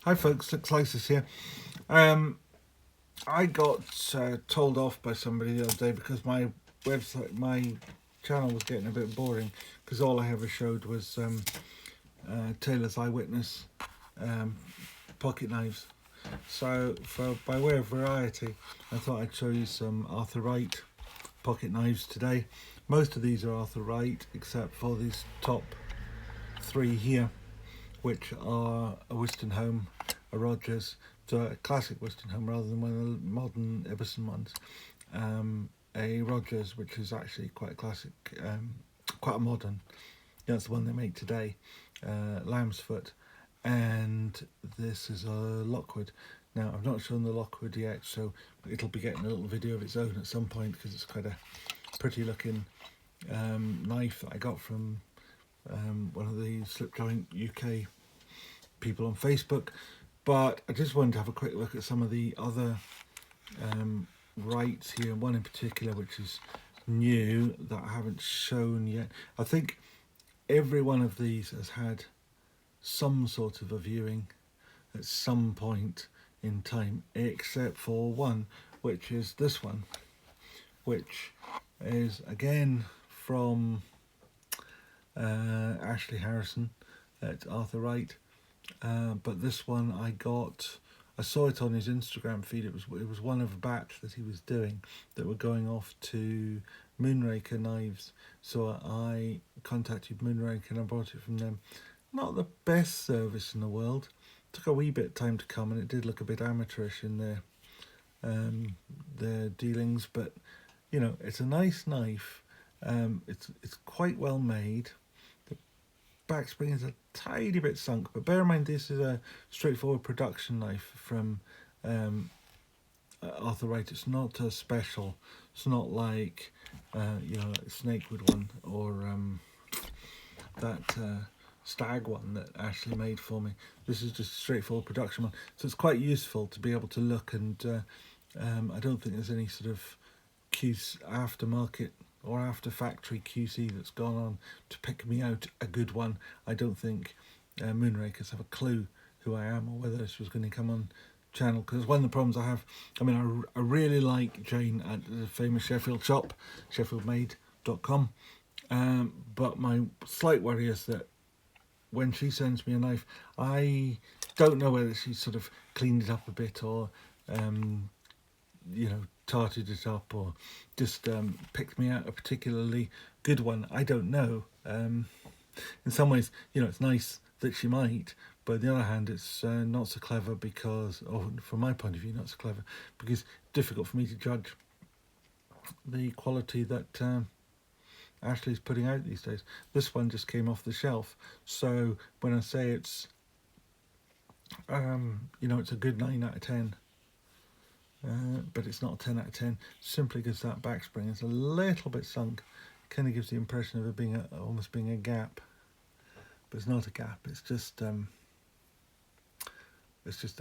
Hi folks, Luke Slices here. I got told off by somebody the other day because my channel was getting a bit boring because all I ever showed was Taylor's Eyewitness um, pocket knives. So by way of variety, I thought I'd show you some Arthur Wright pocket knives today. Most of these are Arthur Wright except for these top three here, which are a Whiston Home, a Rogers, so a classic Whiston Home rather than one of the modern Ibbotson ones. A Rogers, which is actually quite a classic, quite a modern. That's the one they make today, Lamb's Foot, and this is a Lockwood. Now I've not shown the Lockwood yet, so it'll be getting a little video of its own at some point because it's quite a pretty looking knife that I got from one of the Slip Joint UK people on Facebook. But I just wanted to have a quick look at some of the other Wrights here, one in particular which is new that I haven't shown yet. I think every one of these has had some sort of a viewing at some point in time, except for one, which is this one, which is again from Ashley Harrison at Arthur Wright, but this one I saw it on his Instagram feed. It was one of a batch that he was doing that were going off to Moonraker Knives, so I contacted Moonraker and I bought it from them. Not the best service in the world. Took a wee bit of time to come, and it did look a bit amateurish in their dealings, but you know, it's a nice knife. It's quite well made. The back spring is a tiny bit sunk, but bear in mind this is a straightforward production knife from Arthur Wright. It's not a special. It's not like you know, a Snakewood one or that Stag one that Ashley made for me. This is just a straightforward production one, so it's quite useful to be able to look, and I don't think there's any sort of aftermarket or after factory QC that's gone on to pick me out a good one. I don't think Moonrakers have a clue who I am or whether this was going to come on channel, because one of the problems I have, I mean, I really like Jane at the famous Sheffield shop, sheffieldmade.com, but my slight worry is that when she sends me a knife, I don't know whether she sort of cleaned it up a bit or you know, tarted it up or just picked me out a particularly good one. I don't know. In some ways, you know, it's nice that she might, but on the other hand, it's not so clever because, or from my point of view, not so clever because it's difficult for me to judge the quality that Ashley's putting out these days. This one just came off the shelf, so when I say it's you know, it's a good 9 out of 10, but it's not a 10 out of 10 simply because that back spring is a little bit sunk. Kind of gives the impression of it being almost being a gap, but it's not a gap. It's just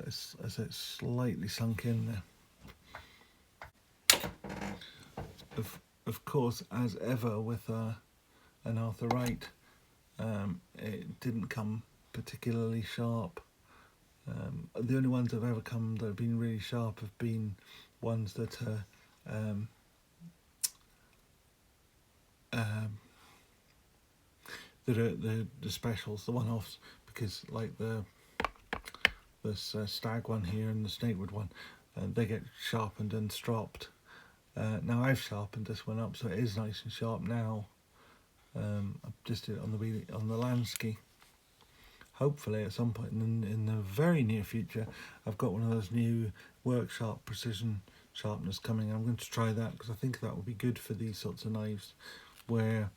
as it's slightly sunk in there. Of course, as ever with an Arthur Wright, it didn't come particularly sharp. The only ones that have ever come that have been really sharp have been ones that are the specials, the one-offs, because like this Stag one here and the Snakewood one, they get sharpened and stropped. Now I've sharpened this one up, so it is nice and sharp now. I've just did it on the Lansky. Hopefully at some point in the very near future, I've got one of those new Workshop precision sharpeners coming. I'm going to try that because I think that would be good for these sorts of knives where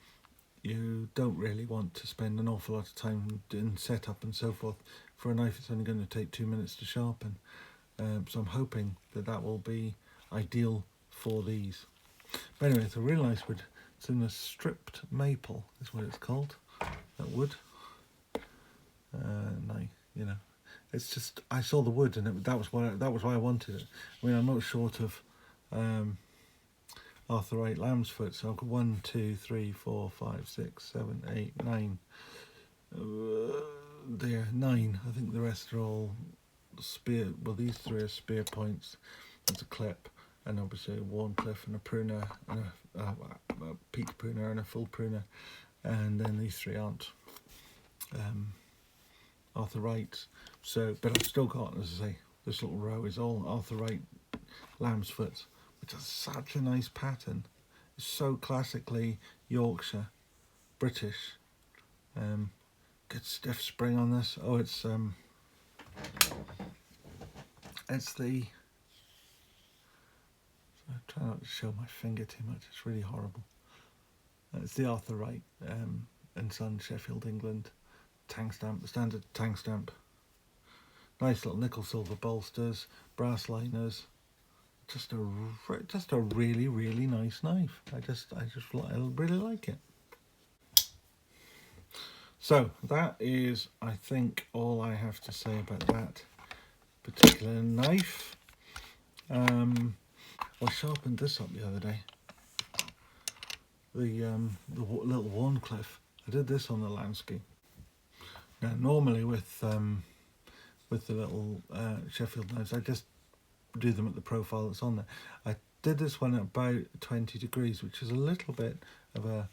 you don't really want to spend an awful lot of time in setup and so forth for a knife that's only going to take 2 minutes to sharpen. So I'm hoping that will be ideal for these. But anyway, it's a real nice wood. It's in a stripped maple is what it's called, that wood. Nice, you know, it's just, I saw the wood and that was why I wanted it. I mean, I'm not short of Arthur Wright Lamb's Foot, so I've got 1, 2, 3, 4, 5, 6, 7, 8, 9. There, 9. I think the rest are all spear. Well, these three are spear points. There's a clip, and obviously a worn cliff and a pruner and a peak pruner and a full pruner, and then these three aren't Arthur Wrights. So, but I've still got, as I say, this little row is all Arthur Wright lamb's foot, which is such a nice pattern. It's so classically Yorkshire, British. Good stiff spring on this. Oh, it's the. I try not to show my finger too much. It's really horrible. It's the Arthur Wright and Son, Sheffield, England, tank stamp, standard tank stamp. Nice little nickel silver bolsters, brass liners. Just a really, really nice knife. I really like it. So that is, I think, all I have to say about that particular knife. I sharpened this up the other day. The little Warncliffe. I did this on the landscape. Now, normally with the little Sheffield knives, I just do them at the profile that's on there. I did this one at about 20 degrees, which is a little bit of a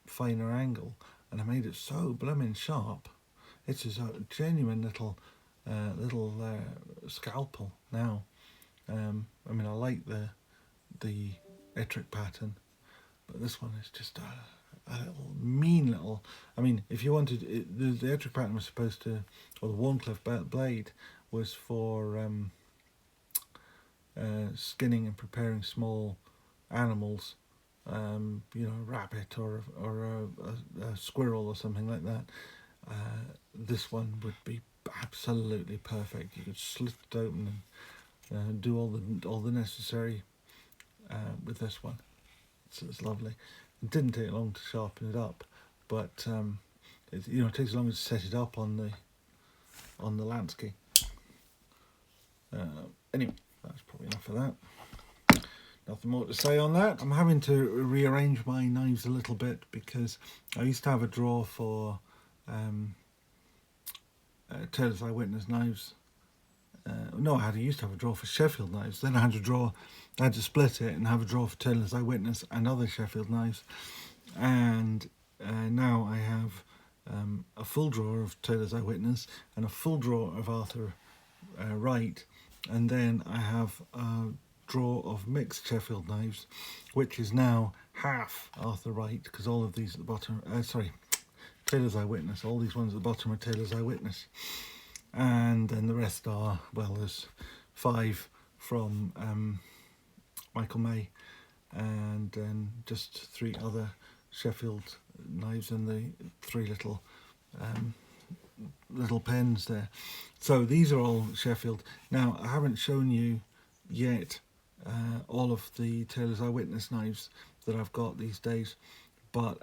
finer angle, and I made it so blooming sharp. It's just a genuine little scalpel now. I mean, I like the Ettrick pattern, but this one is just a little mean little. I mean, if you wanted it, the Ettrick pattern was supposed to, or the Warncliffe blade was for skinning and preparing small animals, you know, a rabbit or a squirrel or something like that. This one would be absolutely perfect. You could slit it open and do all the necessary with this one. It's lovely. It didn't take long to sharpen it up, but it takes longer to set it up on the landscape. Anyway, that's probably enough of that. Nothing more to say on that. I'm having to rearrange my knives a little bit because I used to have a drawer for Taylor's Eyewitness knives. No, I used to have a drawer for Sheffield knives. Then I had to split it and have a drawer for Taylor's Eyewitness and other Sheffield knives. And now I have a full drawer of Taylor's Eyewitness and a full drawer of Arthur Wright. And then I have a drawer of mixed Sheffield knives, which is now half Arthur Wright, because all of these at the bottom, Taylor's Eyewitness, all these ones at the bottom are Taylor's Eyewitness. And then the rest are, well, there's 5 from Michael May, and then just 3 other Sheffield knives and the 3 little pens there. So these are all Sheffield. Now, I haven't shown you yet all of the Taylor's Eyewitness knives that I've got these days, but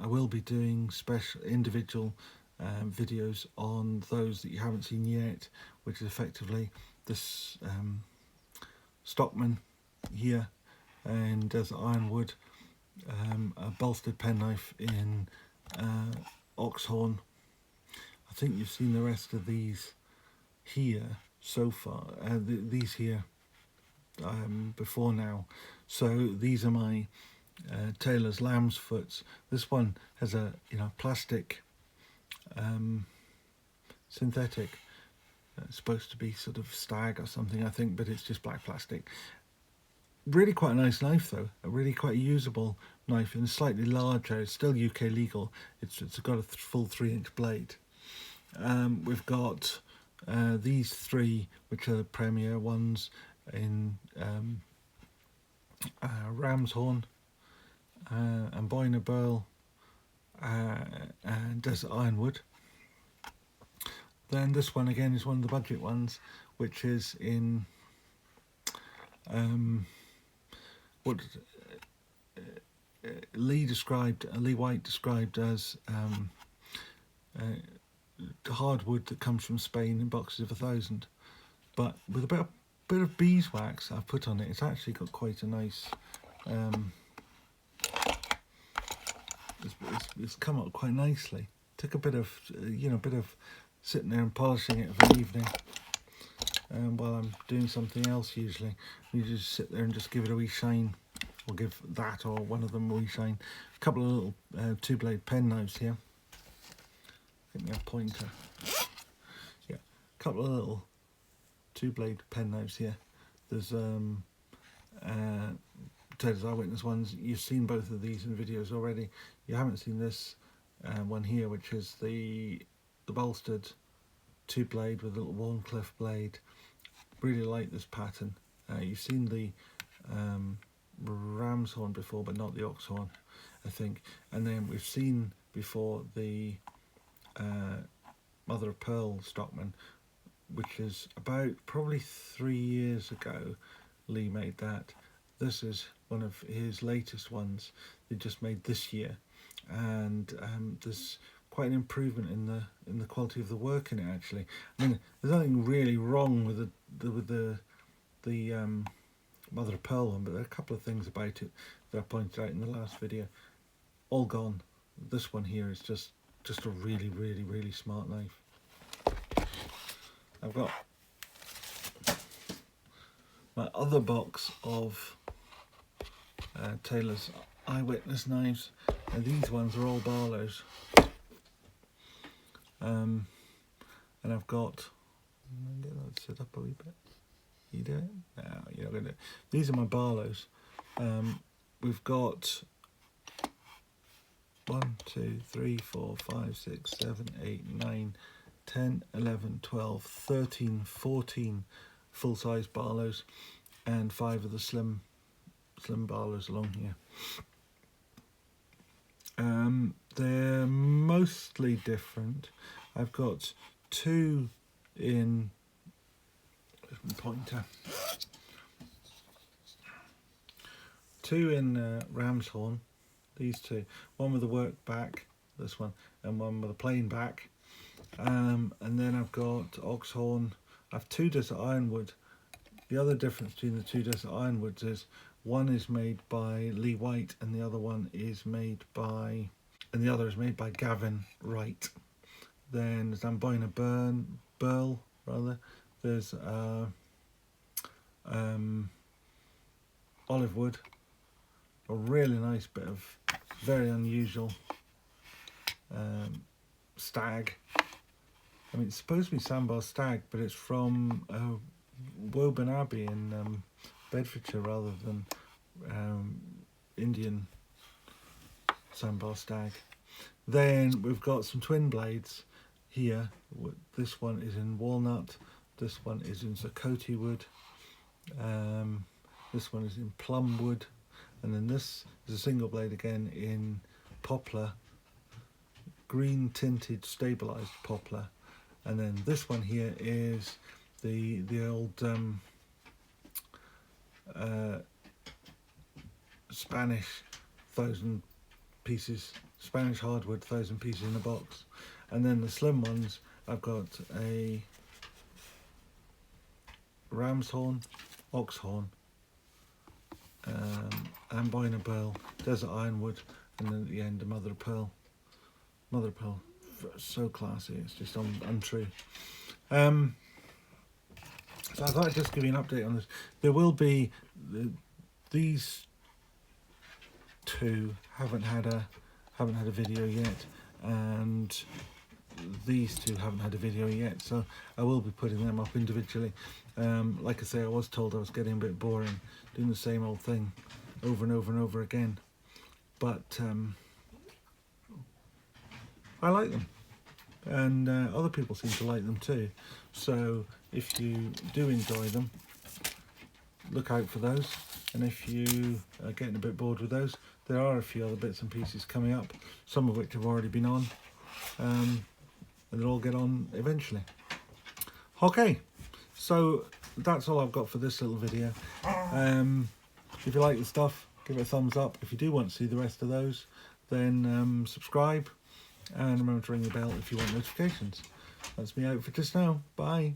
I will be doing special individual videos on those that you haven't seen yet, which is effectively this Stockman here, and as ironwood, a bolstered penknife in oxhorn. I think you've seen the rest of these here so far, these here before now. So these are my Taylor's lamb's foots. This one has a plastic synthetic. It's supposed to be sort of stag or something, I think, but it's just black plastic. Really quite a nice knife though, a really quite usable knife, and slightly larger. It's still UK legal. It's got a full 3-inch blade. We've got these 3, which are the premier ones in ramshorn and Boyner Burl and desert ironwood. Then this one again is one of the budget ones, which is in what Lee White described as hardwood that comes from Spain in boxes of 1,000, but with a bit of beeswax I've put on it. It's actually got quite a nice it's come up quite nicely. Took a bit of sitting there and polishing it of an evening, while I'm doing something else. Usually you just sit there and just give it a wee shine, or give that or one of them a wee shine. A couple of little 2-blade pen knives here. Give me a pointer. Yeah, a couple of little 2-blade pen knives here. There's Taylor's Eyewitness ones. You've seen both of these in videos already. You haven't seen this one here, which is the bolstered 2-blade with a little Warncliffe blade. Really like this pattern. You've seen the ram's horn before, but not the ox horn, I think. And then we've seen before the mother of pearl Stockman, which is about probably 3 years ago. Lee made that. This is one of his latest ones. They just made this year, and there's quite an improvement in the quality of the work in it. Actually, I mean, there's nothing really wrong with the mother of pearl one, but there are a couple of things about it that I pointed out in the last video. All gone. This one here is just a really smart knife. I've got my other box of Taylor's Eyewitness knives, and these ones are all Barlows. And I've got, get that set up a wee bit. You do it? No, you're not going to do it. These are my Barlows. We've got 1, 2, 3, 4, 5, 6, 7, 8, 9, 10, 11, 12, 13, 14 full-size Barlows, and 5 of the slim Barlows along here. They're mostly different. I've got 2 in pointer, 2 in ram's horn. These 2, one with a work back, this one, and one with a plain back. And then I've got ox horn. I have 2 desert ironwood. The other difference between the 2 desert ironwoods is one is made by Lee White, and the other one is made by, Gavin Wright. Then there's Amboina Burl, rather. There's olive wood, a really nice bit of very unusual stag. I mean, it's supposed to be sandbar stag, but it's from Woburn Abbey in Bedfordshire rather than Indian sandbar stag. Then we've got some twin blades here. This one is in walnut, this one is in Zakoti wood, this one is in plum wood, and then this is a single blade again in poplar, green tinted stabilised poplar. And then this one here is the old Spanish 1,000 pieces, Spanish hardwood 1,000 pieces in a box. And then the slim ones, I've got a ram's horn, ox horn, Amboina Burl, desert ironwood, and then at the end a mother of pearl. Mother of pearl, so classy, it's just untrue. So I thought I'd just give you an update on this. There will be these 2 haven't had a video yet, and these 2 haven't had a video yet, so I will be putting them up individually. Like I say, I was told I was getting a bit boring doing the same old thing over and over and over again, but I like them, and other people seem to like them too. So if you do enjoy them, look out for those. And if you are getting a bit bored with those, there are a few other bits and pieces coming up, some of which have already been on, and they'll all get on eventually. Okay, so that's all I've got for this little video. If you like the stuff, give it a thumbs up. If you do want to see the rest of those, then subscribe, and remember to ring the bell if you want notifications. That's me out for just now. Bye.